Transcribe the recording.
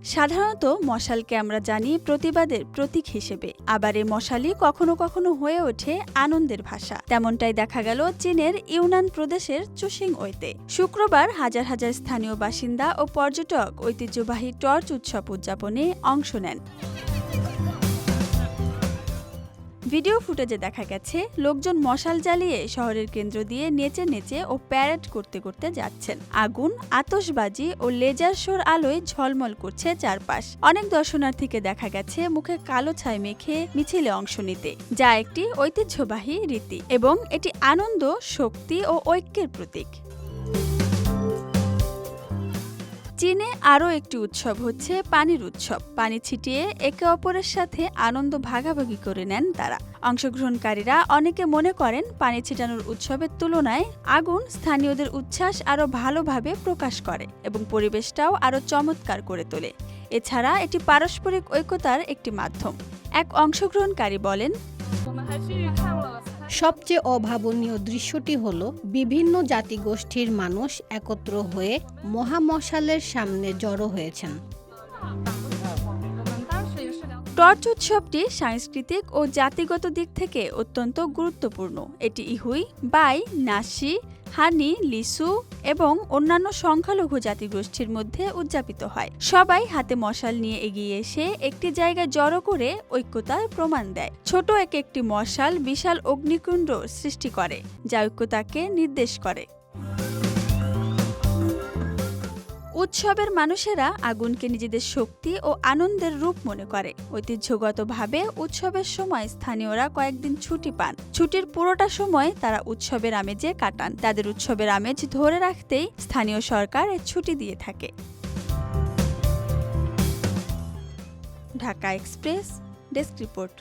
সাধারণত মশালকে আমরা জানি প্রতিবাদের প্রতীক হিসেবে, আবার এই মশালই কখনো কখনো হয়ে ওঠে আনন্দের ভাষা। তেমনটাই দেখা গেল চীনের ইউনান প্রদেশের চুশিংওয়েতে। শুক্রবার হাজার হাজার স্থানীয় বাসিন্দা ও পর্যটক ঐতিহ্যবাহী টর্চ উৎসব উদযাপনে অংশ নেন। ভিডিও ফুটেজে দেখা গেছে লোকজন মশাল জ্বালিয়ে শহরের কেন্দ্র দিয়ে নেচে নেচে ও প্যারেড করতে করতে যাচ্ছেন। আগুন, আতশবাজি ও লেজার শোর আলোয় ঝলমল করছে চারপাশ। অনেক দর্শনার্থীকে দেখা গেছে মুখে কালো ছাই মেখে মিছিলে অংশ নিতে, যা একটি ঐতিহ্যবাহী রীতি এবং এটি আনন্দ, শক্তি ও ঐক্যের প্রতীক। চীনে আরও একটি উৎসব হচ্ছে পানির উৎসব। পানি ছিটিয়ে একে অপরের সাথে আনন্দ ভাগাভাগি করে নেন তারা। অংশগ্রহণকারীরা অনেকে মনে করেন পানি ছিটানোর উৎসবের তুলনায় আগুন স্থানীয়দের উচ্ছ্বাস আরও ভালোভাবে প্রকাশ করে এবং পরিবেশটাও আরও চমৎকার করে তোলে। এছাড়া এটি পারস্পরিক ঐক্যতার একটি মাধ্যম। এক অংশগ্রহণকারী বলেন, সবচেয়ে অভাবনীয় দৃশ্যটি হলো বিভিন্ন জাতিগোষ্ঠীর মানুষ একত্র হয়ে মহামশালের সামনে জড়ো হয়েছেন। টর্চ উৎসবটি সাংস্কৃতিক ও জাতিগত দিক থেকে অত্যন্ত গুরুত্বপূর্ণ। এটি ইহুই, বাই, নাসি, হানি, লিসু এবং অন্যান্য সংখ্যালঘু জাতিগোষ্ঠীর মধ্যে উদযাপিত হয়। সবাই হাতে মশাল নিয়ে এগিয়ে এসে একটি জায়গায় জড়ো করে ঐক্যতার প্রমাণ দেয়। ছোট একটি মশাল বিশাল অগ্নিকুণ্ড সৃষ্টি করে, যা ঐক্যতাকে নির্দেশ করে। উৎসবের মানুষেরা আগুনকে নিজেদের শক্তি ও আনন্দের রূপ মনে করে। ঐতিহ্যগতভাবে উৎসবের সময় স্থানীয়রা কয়েকদিন ছুটি পান। ছুটির পুরোটা সময় তারা উৎসবের আমেজে কাটান। তাদের উৎসবের আমেজ ধরে রাখতেই স্থানীয় সরকার ছুটি দিয়ে থাকে। Dhaka express desk report.